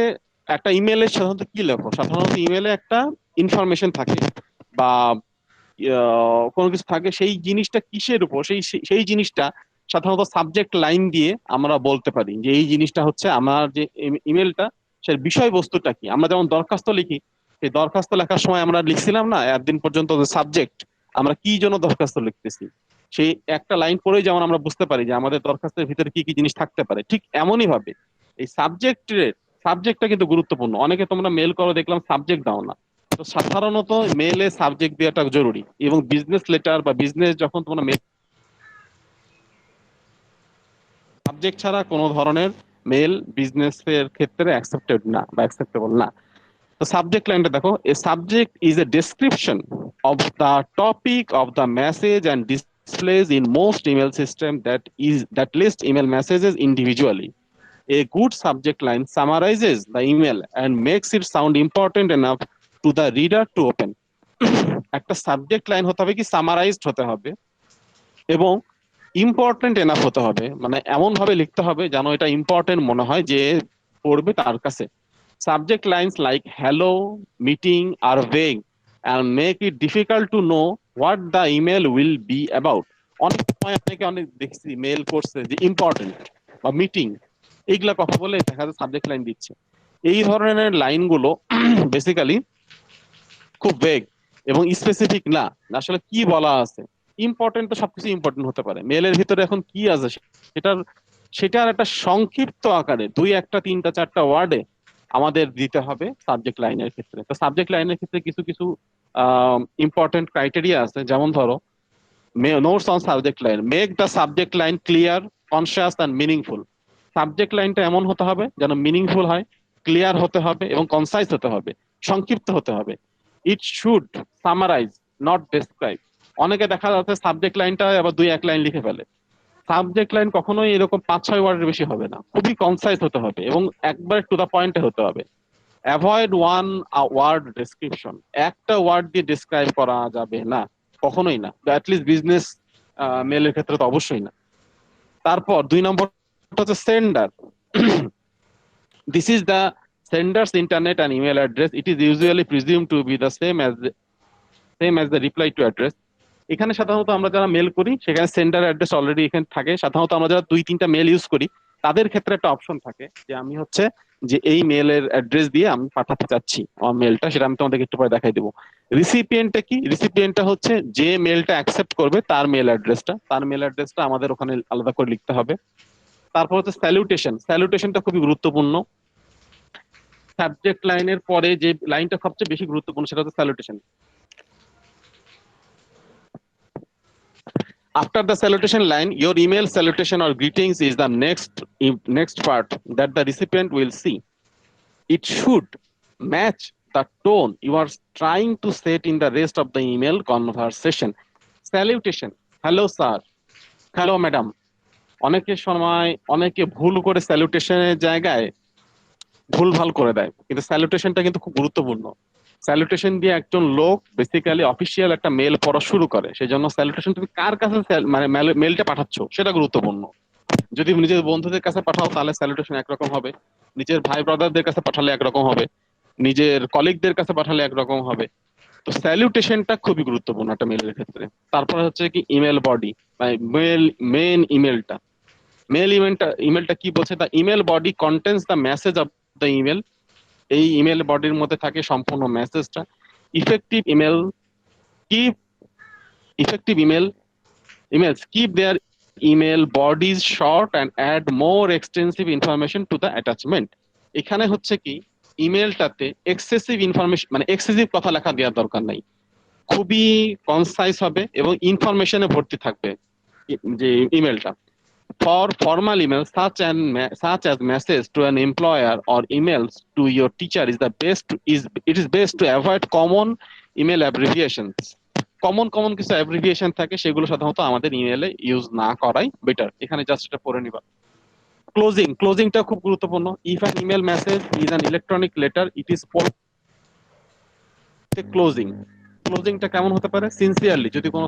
[SPEAKER 1] একটা ইমেলে সাধারণত কি লেখো? সাধারণত ইমেলে একটা ইনফরমেশন থাকে বা কোনো কিছু থাকে, সেই জিনিসটা কিসের উপর, সেই সেই জিনিসটা সাধারণত সাবজেক্ট লাইন দিয়ে আমরা বলতে পারি যে এই জিনিসটা হচ্ছে আমার যে ইমেলটা, সে বিষয়বস্তুটা কি। আমরা যেমন দরখাস্ত লিখি, সেই দরখাস্ত লেখার সময় আমরা লিখছিলাম না এতদিন পর্যন্ত যে সাবজেক্ট, আমরা কি জন্য দরখাস্ত লিখতেছি, সেই একটা লাইন পড়েই যেমন আমরা বুঝতে পারি যে আমাদের দরখাস্তের ভিতরে কি কি জিনিস থাকতে পারে। ঠিক এমনই ভাবে এই সাবজেক্টটা কিন্তু গুরুত্বপূর্ণ। অনেকে তোমরা মেল করো দেখলাম সাবজেক্ট দাও না, তো সাধারণত মেলে সাবজেক্ট দেওয়াটা জরুরি। এবং বিজনেস লেটার বা বিজনেস যখন তোমরা মেল, সাবজেক্ট ছাড়া কোনো ধরনের মেল বিজনেসের ক্ষেত্রে অ্যাকসেপ্টেড না বা অ্যাকসেপ্টেবল না। তো সাবজেক্ট লাইনটা দেখো, a subject is a description of the topic of the message and displays in most email system that list email messages individually. A good subject line summarizes the email and makes it sound important enough to the reader to open. একটা subject line হতে হবে কি summarised হতে হবে এবং important enough হতে হবে, মানে এমন ভাবে লিখতে হবে যেন এটা ইম্পর্টেন্ট মনে হয় যে পড়বে তার কাছে। Subject lines like hello, meeting are vague and make it difficult to know what the email will be about. অনেক সময় অনেক দেখছি মেল করছে যে ইম্পর্টেন্ট বা মিটিং, এইগুলা কথা বলে দেখা যায় সাবজেক্ট লাইন দিচ্ছে। এই ধরনের লাইনগুলো বেসিক্যালি খুব ভেগ এবং স্পেসিফিক না, আসলে কি বলা আছে। ইম্পর্টেন্ট তো সবকিছু ইম্পর্টেন্ট হতে পারে, মেলের ভিতরে এখন কি আছে সেটার সেটার একটা সংক্ষিপ্ত আকারে 2-1-3-4টা ওয়ার্ডে আমাদের দিতে হবে সাবজেক্ট লাইনের ক্ষেত্রে। তো সাবজেক্ট লাইনের ক্ষেত্রে কিছু কিছু ইম্পর্টেন্ট ক্রাইটেরিয়া আছে, যেমন ধরো notes on subject line, make the subject line clear, conscious and meaningful. Subject লাইনটা এমন হতে হবে যেন মিনিংফুল হয়, ক্লিয়ার হতে হবে এবং কনসাইজ হতে হবে, সংক্ষিপ্ত হতে হবে। It should summarise not describe. অনেকে দেখা যাচ্ছে সাবজেক্ট লাইনটা আবার 2-1 লাইন লিখে ফেলে। সাবজেক্ট লাইন কখনোই এরকম 5-6 ওয়ার্ডের বেশি হবে না, খুবই কনসাইজ হতে হবে এবং একবার টু দা পয়েন্টে হতে হবে। অ্যাভয়েড ওয়ান ওয়ার্ড ডেসক্রিপশন, একটা ওয়ার্ড দিয়ে ডিসক্রাইব করা যাবে না, কখনোই না, অ্যাটলিস্ট বিজনেস মেলের ক্ষেত্রে তো অবশ্যই না। তারপর 2 নম্বরটা হচ্ছে sender. This is the senders internet and email address. It is usually presume to be the same as the reply to address. এখানে সাধারণত আমরা যারা মেল করি সেখানে সেন্ডার অ্যাড্রেস অলরেডি এখানে থাকে। সাধারণত আমরা যারা 2-3টা মেল ইউজ করি তাদের ক্ষেত্রে একটা অপশন থাকে যে আমি হচ্ছে যে এই মেলের অ্যাড্রেস দিয়ে আমি পাঠাতে চাচ্ছি আমার মেলটা, সেটা আমি তোমাদেরকে একটু পরে দেখাই দেবো। রিসিপিয়েন্টটা কি? রিসিপিয়েন্টটা হচ্ছে যে মেলটা অ্যাকসেপ্ট করবে তার মেল অ্যাড্রেসটা আমাদের ওখানে আলাদা করে লিখতে হবে। তারপর হচ্ছে স্যালুটেশন। স্যালুটেশনটা খুবই গুরুত্বপূর্ণ। সাবজেক্ট লাইনের পরে যে লাইনটা সবচেয়ে বেশি গুরুত্বপূর্ণ সেটা হচ্ছে salutation. After the salutation line, your email salutation or greetings is the next part that the recipient will see. It should match the tone you are trying to set in the rest of the email conversation. Salutation, hello sir, hello madam. অনেকের সময় অনেকে ভুল করে স্যালুটেশনের জায়গায় ভুলভাল করে দেয়, কিন্তু স্যালুটেশনটা কিন্তু খুব গুরুত্বপূর্ণ। স্যালুটেশন দিয়ে একজন লোক বেসিক্যালি অফিসিয়াল একটা মেল পড়া শুরু করে, সেই জন্য স্যালুটেশন তুমি কার কাছে মানে মেলটা পাঠাচ্ছ সেটা গুরুত্বপূর্ণ। যদি নিজের বন্ধুদের কাছে পাঠাও তাহলে স্যালুটেশন একরকম হবে, নিজের ভাই ব্রাদারদের কাছে পাঠালে একরকম হবে, নিজের কলিগদের কাছে পাঠালে একরকম হবে। তো স্যালুটেশনটা খুবই গুরুত্বপূর্ণ একটা মেলের ক্ষেত্রে। তারপরে হচ্ছে কি ইমেল বডি বা মেন ইমেলটা। ইমেলটা কি বলছে? The email body contents the message of the email. এই ইমেল বডির মধ্যে থাকে সম্পূর্ণ মেসেজটা। Effective email keep effective emails keep their email bodies short and add more extensive information to the attachment। এখানে হচ্ছে কি ইমেলটাতে এক্সেসিভ ইনফরমেশন মানে এক্সেসিভ কথা লেখা দেওয়ার দরকার নাই, খুবই কনসাইজ হবে এবং ইনফরমেশনে ভর্তি থাকবে যে ইমেলটা। For formal emails such as message to an employer or emails to your teacher it is best to avoid common email abbreviations। Common কিছু অ্যাব্রিভিয়েশন থাকে, সেগুলো সাধারণত আমাদের ইমেলে ইউজ না করাই বেটার। এখানে জাস্ট এটা পড়ে নিবা। ক্লোজিংটা খুব গুরুত্বপূর্ণ। If an email message is an electronic letter it is ক্লোজিংটা কেমন হতে পারে? সিনসিয়ারলি, যদি কোনো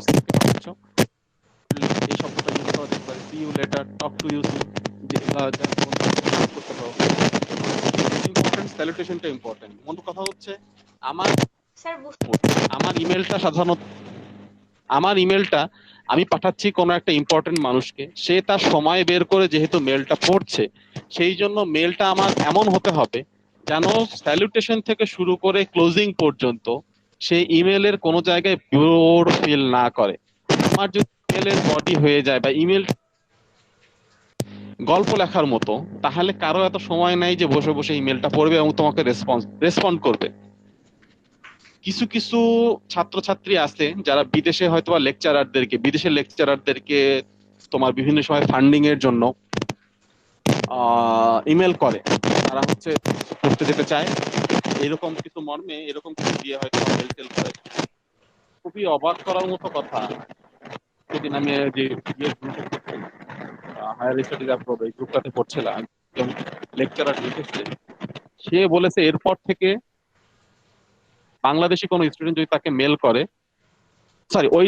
[SPEAKER 1] এই শব্দটা ইউজ করা যেতে পারে, see you later, talk to you soon, করতে পারো। ইম্পর্টেন্ট, স্যালুটেশনটা ইম্পর্টেন্ট। মূল কথা হচ্ছে আমার
[SPEAKER 3] স্যার
[SPEAKER 1] আমার ইমেলটা আমি পাঠাচ্ছি কোনো একটা ইম্পর্টেন্ট মানুষকে, সে তার সময় বের করে যেহেতু মেলটা পড়ছে, সেই জন্য মেলটা আমার এমন হতে হবে যেন স্যালুটেশন থেকে শুরু করে ক্লোজিং পর্যন্ত সে ইমেলের কোনো জায়গায় বোর ফিল না করে। আমার যদি ইমেলের বডি হয়ে যায় বা ইমেল গল্প লেখার মতো, তাহলে কারো এত সময় নাই যে বসে বসে ইমেলটা পড়বে এবং তোমাকে রেসপন্ড করবে। কিছু কিছু ছাত্রছাত্রী আছে যারা বিদেশের লেকচারারদেরকে তোমার বিভিন্ন সময় ফান্ডিং এর জন্য ইমেল করে, তারা হচ্ছে পড়তে যেতে চায়, এরকম কিছু মর্মে এরকম কিছু দিয়ে হয়তো মেল টেল করে। খুবই অবাক করার মতো কথা, সেদিন আমি যে হায়ার স্টাডিজ অ্যাপ্রোড এই গ্রুপটাতে পড়ছিলাম, লেকচারার লিখেছে, সে বলেছে এরপর থেকে বাংলাদেশি কোনো স্টুডেন্ট যদি তাকে মেল করে, ওই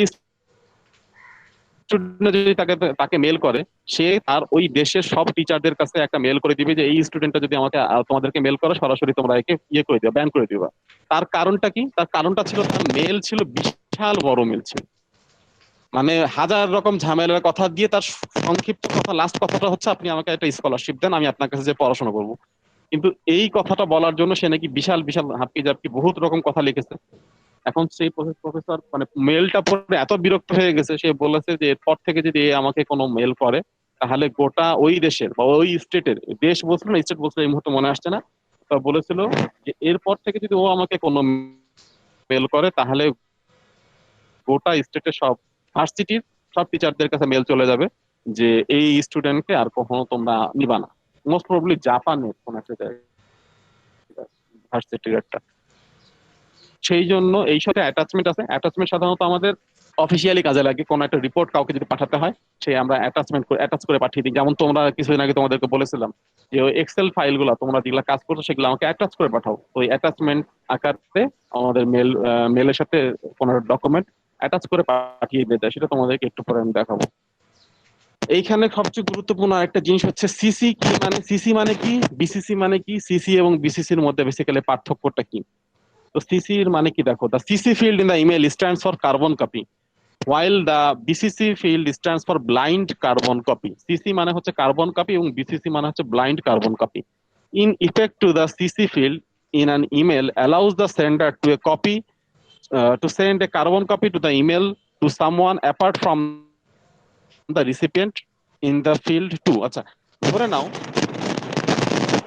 [SPEAKER 1] স্টুডেন্ট যদি তাকে মেল করে, সে তার ওই দেশের সব টিচারদের কাছে একটা মেল করে দিবে যে এই স্টুডেন্টটা যদি আমাকে তোমাদেরকে মেল করে, সরাসরি তোমরা একে করে দিবা, ব্যান করে দিবা। তার কারণটা কি? তার কারণটা ছিল তার মেল ছিল বিশাল বড় মেল ছিল, মানে হাজার রকম ঝামেলার কথা দিয়ে তার সংক্ষিপ্ত কথা, লাস্ট কথাটা হচ্ছে আপনি আমাকে একটা স্কলারশিপ দেন, আমি আপনার কাছে যে পড়াশোনা করবো। কিন্তু এই কথাটা বলার জন্য সে নাকি বিশাল বিশাল হাপ্পি জাপ্পি বহুত রকম কথা লিখেছে। এখন সেই প্রফেসর মানে মেলটা পড়ে এত বিরক্ত হয়ে গেছে, সে বলেছে যে এরপর থেকে যদি আমাকে কোনো মেল করে, তাহলে গোটা ওই দেশের বা ওই স্টেটের, দেশ বলছিল না স্টেট বলছিল এই মুহূর্তে মনে আসছে না, বলেছিল যে এরপর থেকে যদি ও আমাকে কোনো মেল করে, তাহলে গোটা স্টেটের সব ভার্সিটির সব টিচারদের কাছে মেল চলে যাবে যে এই স্টুডেন্টকে আর কখনো তোমরা নিবা না। মোস্ট প্রবলি জাপানের কোন একটা ভার্সিটির একটা। সেই জন্য এই সাথে অ্যাটাচমেন্ট আছে। অ্যাটাচমেন্ট সাধারণত আমাদের অফিসিয়ালি কাজে লাগে। কোনো একটা রিপোর্ট কাউকে যদি পাঠাতে হয়, সে আমরা অ্যাটাচ করে পাঠিয়ে দিই। যেমন তোমরা কিছুদিন আগে তোমাদেরকে বলেছিলাম যে ওই এক্সেল ফাইলগুলো তোমরা যেগুলো কাজ করছো সেগুলো আমাকে অ্যাটাচ করে পাঠাও। ওই অ্যাটাচমেন্ট আকারে আমাদের মেলের সাথে কোনো ডকুমেন্ট অ্যাটাচ করে পাঠিয়ে দিতে হয়, সেটা তোমাদেরকে একটু পরে আমি দেখাবো। এইখানে সবচেয়ে গুরুত্বপূর্ণ আরেকটা জিনিস হচ্ছে সিসি কি মানে, সিসি মানে কি, বিসিসি মানে কি, সিসি এবং বিসিসির মধ্যে বেসিক্যালি পার্থক্যটা কি। তো সিসি এর মানে কি দেখো, the CC field in the email stands for carbon copy while the BCC field stands for blind carbon copy। CC মানে হচ্ছে কার্বন কপি এবং BCC মানে হচ্ছে blind carbon copy। In effect, to the CC field in an email allows the sender to a copy to send a carbon copy to the email to someone apart from the recipient in the field 2। আচ্ছা, ধরে নাও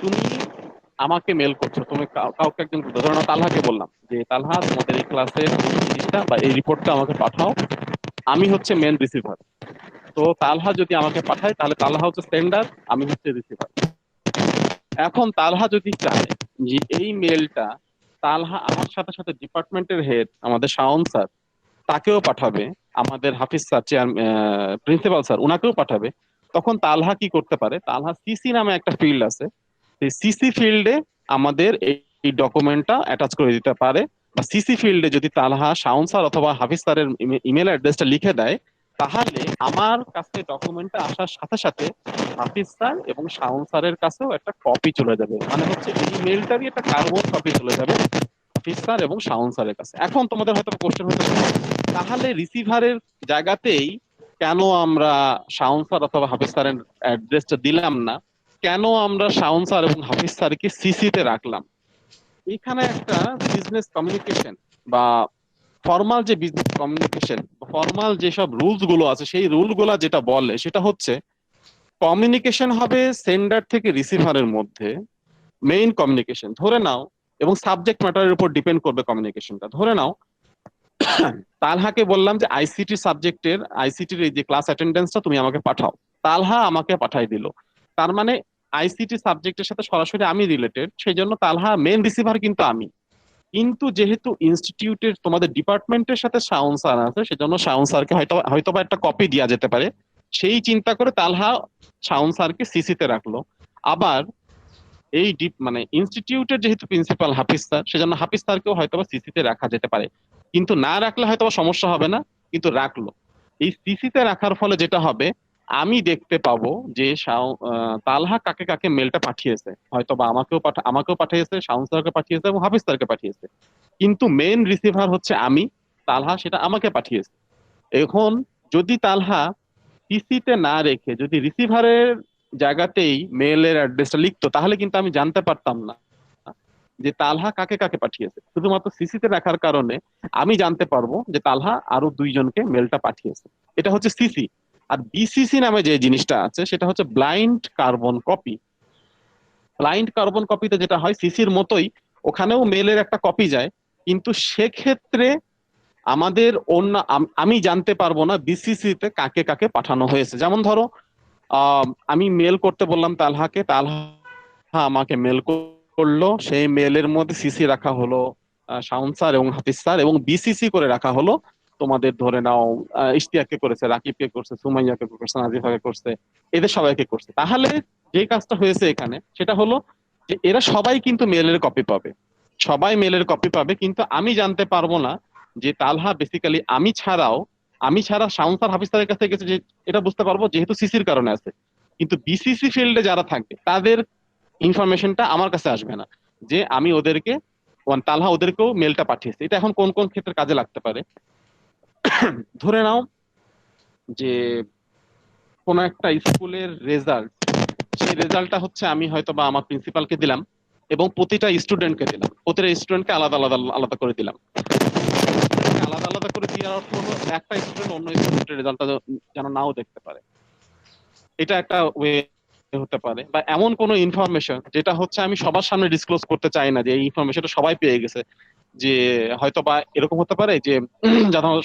[SPEAKER 1] তুমি আমাকে mail করছো, তুমি কাউকে একজন, ধরে নাও তালহাকে বললাম যে তালহা তোমাদের এই ক্লাসের জিনিসটা বা এই রিপোর্টটা আমাকে পাঠাও, আমি হচ্ছে মেন রিসিভার। তো তালহা যদি আমাকে পাঠায়, তাহলে তালহা হচ্ছে সেন্ডার, আমি হচ্ছে রিসিভার। এখন তালহা যদি চায় যে এই মেলটা তালহা আমার সাথে সাথে ডিপার্টমেন্টের হেড আমাদের শাওন স্যার তাকেও পাঠাবে, আমাদের হাফিজ স্যার প্রিন্সিপাল স্যার উনাকেও পাঠাবে, তখন তালহা কি করতে পারে, তালহা সিসি নামে একটা ফিল্ড আছে, সেই সিসি ফিল্ডে আমাদের এই ডকুমেন্টটা অ্যাটাচ করে দিতে পারে। বা সিসি ফিল্ডে যদি তালহা শাওন স্যার অথবা হাফিজ স্যারের ইমেল অ্যাড্রেসটা লিখে দেয়, তাহলে আমার কাছে ডকুমেন্টটা আসার সাথে সাথে হাফিজ স্যার এবং শাওন স্যারের কাছেও একটা কপি চলে যাবে। মানে হচ্ছে এই মেলটারই একটা কার্বন কপি চলে যাবে হাফিজ স্যার এবং শাওন স্যারের কাছে। এখন তোমাদের হয়তো কোশ্চেন হতে পারে, তাহলে রিসিভারের জায়গাতেই কেন আমরা শাওন স্যার অথবা হাফিজ স্যারের অ্যাড্রেসটা দিলাম না, কেন আমরা শাওন স্যার এবং হাফিজ স্যারকে সিসিতে রাখলাম? এখানে একটা বিজনেস কমিউনিকেশন বা ফর্মাল যে বিজনেস কমিউনিকেশন, ফর্মাল যেসব রুলস গুলো আছে, সেই রুল গুলা যেটা বলে সেটা হচ্ছে কমিউনিকেশন হবে সেন্ডার থেকে রিসিভারের মধ্যে, মেইন কমিউনিকেশন ধরে নাও, এবং সাবজেক্ট ম্যাটারের উপর ডিপেন্ড করবে কমিউনিকেশনটা। ধরে নাও তালহাকে বললাম যে আইসিটির এই যে ক্লাস অ্যাটেন্ডেন্সটা তুমি আমাকে পাঠাও, তালহা আমাকে পাঠাই দিল। তার মানে আইসিটি সাবজেক্টের সাথে সরাসরি আমি রিলেটেড, সেই জন্য তালহা মেন রিসিভার কিন্তু আমি। কিন্তু যেহেতু ইনস্টিটিউটের তোমাদের ডিপার্টমেন্টের সাথে শাওন স্যার আছে, সেজন্য শাওন স্যারকে হয়তোবা একটা কপি দেওয়া যেতে পারে, সেই চিন্তা করে তালহা শাওন স্যারকে সিসিতে রাখলো। আবার এই মানে ইনস্টিটিউটের যেহেতু প্রিন্সিপাল হাফিজ স্যার, সেজন্য হাফিজ স্যারকেও হয়তোবা সিসিতে রাখা যেতে পারে। কিন্তু না রাখলে হয়তোবা সমস্যা হবে না, কিন্তু রাখলো। এই সিসিতে রাখার ফলে যেটা হবে, আমি দেখতে পাবো যে তালহা কাকে কাকে মেলটা পাঠিয়েছে, হয়তোবা আমাকেও পাঠিয়েছে, শাওন স্যারকে পাঠিয়েছে এবং হাফিজ স্যারকে পাঠিয়েছে। কিন্তু মেন রিসিভার হচ্ছে আমি, তালহা সেটা আমাকে পাঠিয়েছে। এখন যদি তালহা পিসিতে না রেখে যদি রিসিভারের জায়গাতেই মেলের অ্যাড্রেসটা লিখতো, তাহলে কিন্তু আমি জানতে পারতাম না যে তালহা কাকে কাকে পাঠিয়েছে। শুধুমাত্র সিসিতে রাখার কারণে আমি জানতে পারবো যে তালহা আরো দুইজনকে মেলটা পাঠিয়েছে। এটা হচ্ছে সিসি। আর বিসিসি নামে যে জিনিসটা আছে সেটা হচ্ছে blind carbon copy. Blind carbon কপিতে যেটা হয় সিসির মতোই, ওখানেও মেলের একটা কপি যায়, কিন্তু সেক্ষেত্রে আমাদের আমি জানতে পারবো না বিসিসি তে কাকে কাকে পাঠানো হয়েছে। যেমন ধরো আমি মেল করতে বললাম তালহাকে, তালহা আমাকে মেল করলো, সেই মেলের মধ্যে সিসি রাখা হলো শাওন স্যার এবং হাফিজ স্যার, এবং বিসিসি করে রাখা হলো তোমাদের ধরে নাও ইশতিয়াককে করেছে, রাকিবকে করছে, সুমাইয়াকে করছে, নাজিফাকে করছে, এদের সবাইকে করছে। তাহলে যে কাজটা হয়েছে এখানে সেটা হলো যে এরা সবাই কিন্তু মেলের কপি পাবে, সবাই মেলের কপি পাবে, কিন্তু আমি জানতে পারবো না যে তালহা বেসিক্যালি আমি ছাড়া শাওন স্যার হাফিজ স্যারের কাছে গেছে, যে এটা বুঝতে পারবো যেহেতু সিসির কারণে আছে। কিন্তু বিসিসি ফিল্ডে যারা থাকবে তাদের ইনফরমেশনটা আমার কাছে আসবে না, যে আমি ওদেরকে তালহা ওদেরকেও মেলটা পাঠিয়েছে। এটা এখন কোন কোন ক্ষেত্রে কাজে লাগতে পারে? ধরে নাও যে কোন একটা স্কুলের রেজাল্ট, সেই রেজাল্টটা হচ্ছে আমি হয়তো বা আমার প্রিন্সিপালকে দিলাম এবং প্রতিটা স্টুডেন্টকে দিলাম, প্রতিটা স্টুডেন্টকে আলাদা আলাদা আলাদা করে দিলাম। আলাদা আলাদা করে দেওয়ার অর্থ হলো একটা স্টুডেন্ট অন্য স্টুডেন্টের রেজাল্টটা যেন নাও দেখতে পারে। এটা একটা ওয়ে হতে পারে। বা এমন কোনো ইনফরমেশন যেটা হচ্ছে আমি সবার সামনে ডিসক্লোজ করতে চাই না, যে এই ইনফরমেশনটা সবাই পেয়ে গেছে। যে হয়তো বা এরকম হতে পারে যে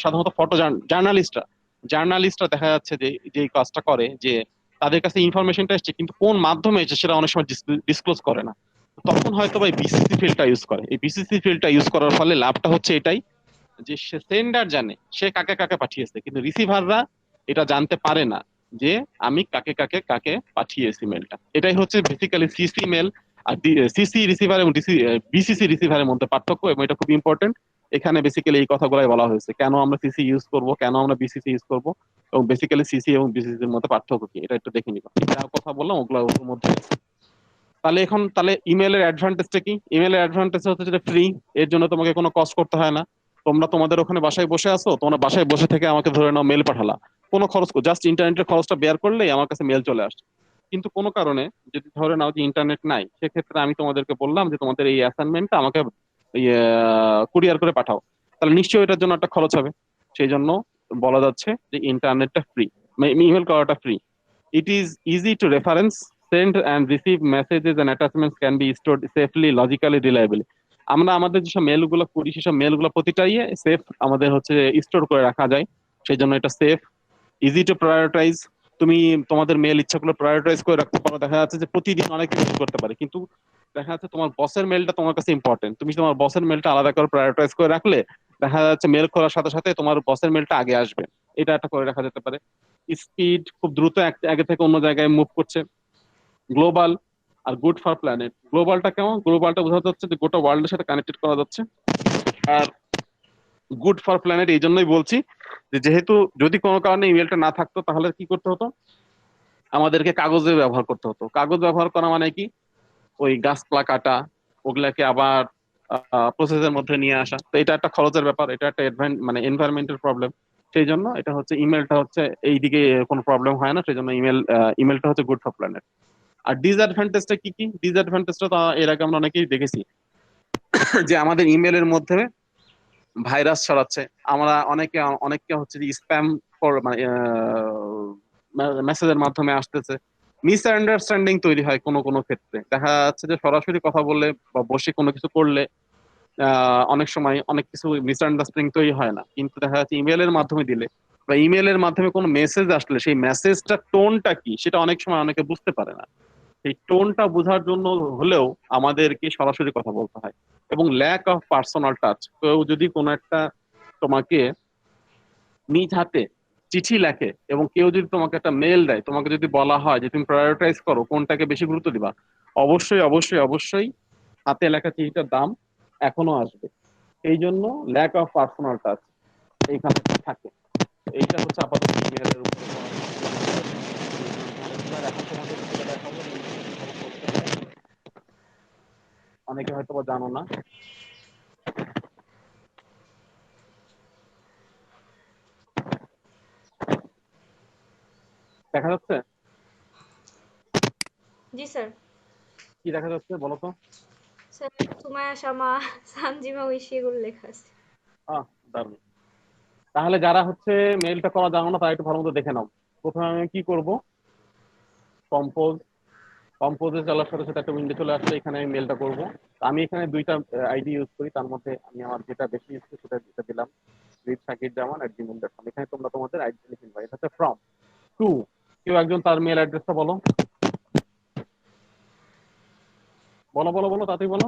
[SPEAKER 1] সাধারণত ফটো জার্নালিস্টরা দেখা যাচ্ছে যে যে কাজটা করে, যে তাদের কাছে ইনফরমেশনটা এসছে কিন্তু কোন মাধ্যমে এসেছে সেটা অনেক সময় ডিসক্লোজ করে না। তখন হয়তো বা এই বিসিসি ফিল্ডটা ইউজ করে। এই বিসিসি ফিল্ডটা ইউজ করার ফলে লাভটা হচ্ছে এটাই, যে সে সেন্ডার জানে সে কাকে কাকে পাঠিয়েছে, কিন্তু রিসিভাররা এটা জানতে পারে না যে আমি কাকে কাকে কাকে পাঠিয়েছি মেলটা। এটাই হচ্ছে বেসিক্যালি সিসি মেল আর সিসি রিসিভার এবং বিসিসি রিসিভারের মধ্যে পার্থক্য, এবং এটা খুব ইম্পর্টেন্ট। এখানে বেসিক্যালি এই কথাগুলাই বলা হয়েছে, কেন আমরা সিসি ইউজ করব, কেন আমরা বিসিসি ইউজ করব, এবং বেসিক্যালি সিসি এবং বিসিসি এর মধ্যে পার্থক্য কি, এটা একটু দেখে নিবা। যা কথা বললাম ওগুলো ওর মধ্যে আছে। তাহলে ইমেলের অ্যাডভান্টেজটা কি? ইমেলের অ্যাডভান্টেজ হচ্ছে যেটা ফ্রি, এর জন্য তোমাকে কোনো কষ্ট করতে হয় না। তোমরা তোমাদের ওখানে বাসায় বসে আছো, তোমরা বাসায় বসে থেকে আমাকে ধরে নাও মেল পাঠালা, কোনো খরচ, জাস্ট ইন্টারনেটের খরচটা বের করলেই আমার কাছে মেল চলে আসছে। কিন্তু কোনো কারণে যদি ধরে নাও যে ইন্টারনেট নাই, সেক্ষেত্রে আমি তোমাদেরকে বললাম যে তোমাদের এই অ্যাসাইনমেন্টটা আমাকে কুরিয়ার করে পাঠাও, তাহলে নিশ্চয়ই এটার জন্য একটা খরচ হবে। সেই জন্য বলা যাচ্ছে যে ইন্টারনেটটা ফ্রি, ইমেল করাটা free. It is easy to reference, send and receive messages and attachments can be stored safely, logically, reliably. আমরা আমাদের যেসব মেলগুলো করি সেসব মেলগুলো প্রতিটাই সেফ আমাদের হচ্ছে স্টোর করে রাখা যায়। সেই জন্য এটা সেফ, ইজি টু প্রায়োরিটাইজ। তুমি তোমাদের মেল ইচ্ছাগুলো প্রায়োরিটাইজ করে রাখতে পারো। দেখা যাচ্ছে যে প্রতিদিন অনেক কিছু করতে পারে, কিন্তু দেখা যাচ্ছে তোমার বসের মেলটা তোমার কাছে ইম্পর্টেন্ট, তুমি তোমার বসের মেলটা আলাদা করে প্রায়োরিটাইজ করে রাখলে দেখা যাচ্ছে মেল করার সাথে সাথে তোমার বসের মেলটা আগে আসবে। এটা একটা করে রাখা যেতে পারে। স্পিড, খুব দ্রুত এক জায়গা থেকে অন্য জায়গায় মুভ করছে। গ্লোবাল আর গুড ফর প্ল্যানেট। গ্লোবালটা কেমন? গ্লোবালটা বোঝাতে হচ্ছে যে গোটা ওয়ার্ল্ডের সাথে কানেক্টেড করা যাচ্ছে। আর গুড ফর প্ল্যানেট এই জন্যই বলছি যে যেহেতু যদি কোনো কারণে ইমেলটা না থাকতো তাহলে কি করতে হতো, আমাদেরকে কাগজের ব্যবহার করতে হতো। কাগজ ব্যবহার করা মানে কি, ওই গাছপালা কাটা, ওগুলাকে আবার প্রসেসের মধ্যে নিয়ে আসা। তো এটা একটা খরচের ব্যাপার, এটা একটা মানে এনভায়রনমেন্টের প্রবলেম। সেই জন্য এটা হচ্ছে ইমেলটা হচ্ছে এইদিকে কোনো প্রবলেম হয় না, সেই জন্য ইমেলটা হচ্ছে গুড ফর প্ল্যানেট। আর ডিসঅ্যাডভান্টেজটা কি কি? ডিসঅ্যাডভান্টেজটা তো এর আগে আমরা অনেকেই দেখেছি যে আমাদের ইমেলের মধ্যে ভাইরাস ছড়াচ্ছে। আমরা অনেককে হচ্ছে যে স্প্যাম মানে মেসেজের মাধ্যমে আসতেছে। মিসআন্ডারস্ট্যান্ডিং তৈরি হয় কোনো কোনো ক্ষেত্রে। দেখা যাচ্ছে যে সরাসরি কথা বললে বা বসে কোনো কিছু করলে অনেক সময় অনেক কিছু মিসআন্ডারস্ট্যান্ডিং তৈরি হয় না, কিন্তু দেখা যাচ্ছে ইমেলের মাধ্যমে দিলে বা ইমেলের মাধ্যমে কোনো মেসেজ আসলে সেই মেসেজটা টোনটা কি সেটা অনেক সময় অনেকে বুঝতে পারে না। সেই টোনটা বোঝার জন্য হলেও আমাদেরকে সরাসরি কথা বলতে হয়। এবং ল্যাক অফ পার্সোনাল টাচ, কেউ যদি কোনো একটা তোমাকে নিজ হাতে চিঠি লেখে এবং কেউ যদি তোমাকে একটা মেল দেয়, তোমাকে যদি বলা হয় যে তুমি প্রায়োরিটাইজ করো কোনটাকে বেশি গুরুত্ব দিবা, অবশ্যই অবশ্যই অবশ্যই হাতে লেখা চিঠিটার দাম এখনো আসবে। এই জন্য ল্যাক অফ পার্সোনাল টাচ এইখানে থাকে। এইটা হচ্ছে আপাতত ইমেলের উপরে এখন তোমাদের যেটা দেখাবো, অনেকে হয়তো বা জানো না। দেখা যাচ্ছে?
[SPEAKER 3] জি স্যার।
[SPEAKER 1] কি দেখা যাচ্ছে বলো তো?
[SPEAKER 3] স্যার সুমায়া শামা, সানজিমা ঐশী এগুলো লেখা আছে।
[SPEAKER 1] দারুণ। তাহলে যারা হচ্ছে মেইলটা করা জানো না তারা একটু ভালো মতো দেখে নাও। প্রথমে আমি কি করব, কম্পোজ, কম্পোজে চলার সাথে সাথে একটা উইন্ডো চলে আসলে এখানে আমি মেলটা করব। আমি এখানে দুইটা আইডি ইউজ করি, তার মধ্যে আমি আমার যেটা বেশি ইউজ করি সেটা দিলাম @gmail.com। এখানে তোমরা তোমাদের আইডি লিখে নিবা। এটা হচ্ছে ফ্রম টু, কেউ একজন তার মেল অ্যাড্রেসটা বলো, বলো বলো বলো, তাতেই বলো।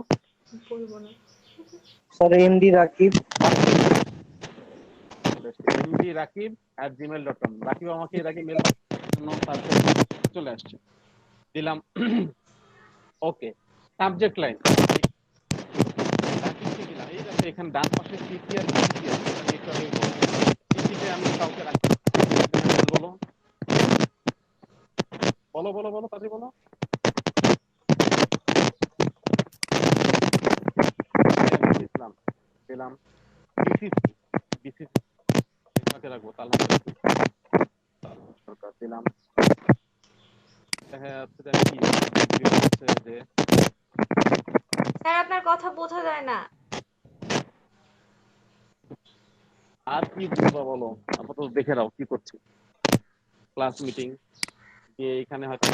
[SPEAKER 3] বলবো না।
[SPEAKER 6] Sir MD Rakib.
[SPEAKER 1] mdrakib@gmail.com। Rakib আমাকে এর আগে মেল চলে আসছে, দিলাম। ওকে, সাবজেক্ট লাইন দিলাম। এই দেখো এখানে ডান পাশে সিসি আর বিসি আছে, এটা একটু আগে বললাম। সিসিতে আমি কাউকে রাখি, বলো বলো বলো বলো, তাড়াতাড়ি বলো। দিলাম দিলাম বিসিসি, বিসিসি কাকে রাখবো, তাহলে সরকার দিলাম। দেখা যাচ্ছে যে আমি কি হচ্ছে যে
[SPEAKER 3] স্যার আপনার কথা বোঝা যায় না।
[SPEAKER 1] আর কি বুঝবা বলো, আপাতত দেখে নাও কি করছি। ক্লাস মিটিং দিয়ে এখানে হয়তো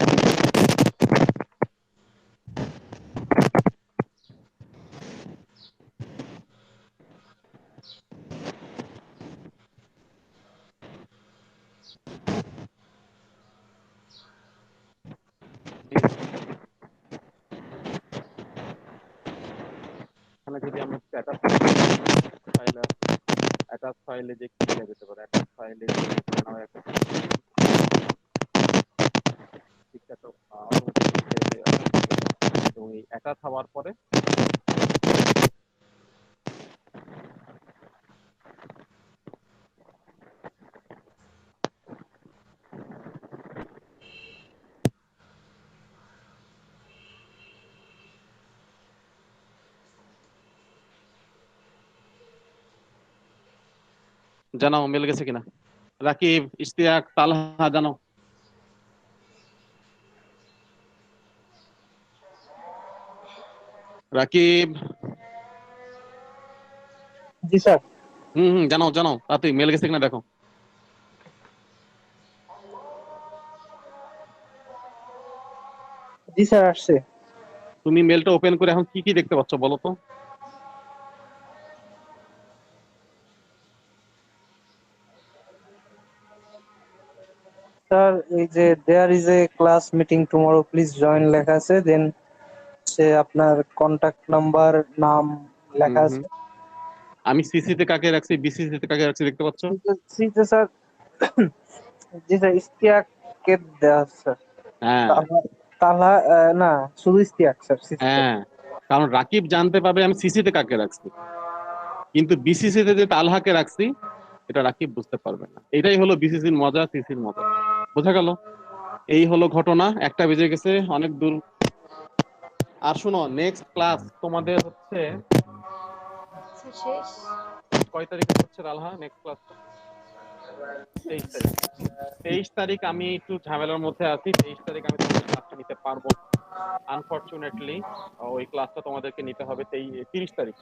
[SPEAKER 1] এখানে যদি আমরা স্ট্যাটাস ফাইল, অ্যাটাচ ফাইলে যে কি দেওয়া যেতে পারে, অ্যাটাচ ফাইলে নাও একটা ঠিকঠাক এবং এই অ্যাটাচ হওয়ার পরে জানাও মেল গেছে কিনা। রাকিব, ইশতিয়াক, তালহা জানাও। রাকিব,
[SPEAKER 6] জি স্যার।
[SPEAKER 1] জানাও জানাও, তাতে মেল গেছে কিনা দেখো।
[SPEAKER 6] জি স্যার আসছে।
[SPEAKER 1] তুমি মেলটা ওপেন করে এখন কি কি দেখতে পাচ্ছ বলো তো?
[SPEAKER 6] স্যার এই যে there is a class meeting tomorrow please join লেখা আছে, দেন সে আপনার কন্টাক্ট নাম্বার, নাম
[SPEAKER 1] হুম
[SPEAKER 6] লেখা
[SPEAKER 1] হুম
[SPEAKER 6] আছে।
[SPEAKER 1] আমি সিসিতে কাকে রাখছি, বিসিসি তে কাকে রাখছি দেখতে পাচ্ছ?
[SPEAKER 6] সিতে স্যার, জি স্যার ইশতিয়াককে দেওয়া আছে স্যার।
[SPEAKER 1] হ্যাঁ
[SPEAKER 6] তালহা, তালহা না, শুধু ইশতিয়াক স্যার সিতে।
[SPEAKER 1] হ্যাঁ, কারণ রাকিব জানতে পারবে আমি সিসিতে কাকে রাখছি, কিন্তু বিসিসি তে যে তালহাকে রাখছি এটা রাকিব বুঝতে পারবে না। এটাই হলো বিসিসির মজা, সিসির মজা। বোঝা গেল? এই হলো ঘটনা। একটা বেজে গেছে, অনেক দূর। আর শোনো, নেক্সট ক্লাস তোমাদের হচ্ছে
[SPEAKER 3] শেষ।
[SPEAKER 1] কয় তারিখে হচ্ছে রালহা নেক্সট ক্লাস? 23 তারিখ। 23 তারিখ আমি একটু ঝামেলার মধ্যে আছি। 23 তারিখ আমি তোমাদের ক্লাসটা নিতে পারবো না। আনফরচুনেটলি ওই ক্লাসটা তোমাদেরকে নিতে হবে 30 তারিখ।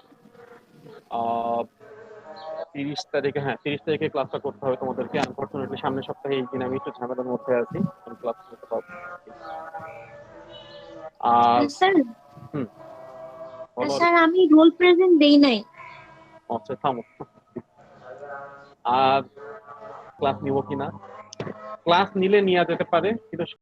[SPEAKER 1] 30 তারিখে, হ্যাঁ 30 তারিখে ক্লাসটা করতে হবে তোমাদেরকে। আনফরচুনেটলি সামনের সপ্তাহে এই দিন আমি একটু ঝামেলার মধ্যে আছি, আমি ক্লাস করতে পারবো না। আর
[SPEAKER 7] স্যার
[SPEAKER 1] হুম বলো।
[SPEAKER 7] স্যার আমি রোল প্রেজেন্ট দেই নাই।
[SPEAKER 1] আচ্ছা থামো। আর ক্লাস নিব কিনা? ক্লাস নিলে নেওয়া যেতে পারে, কিন্তু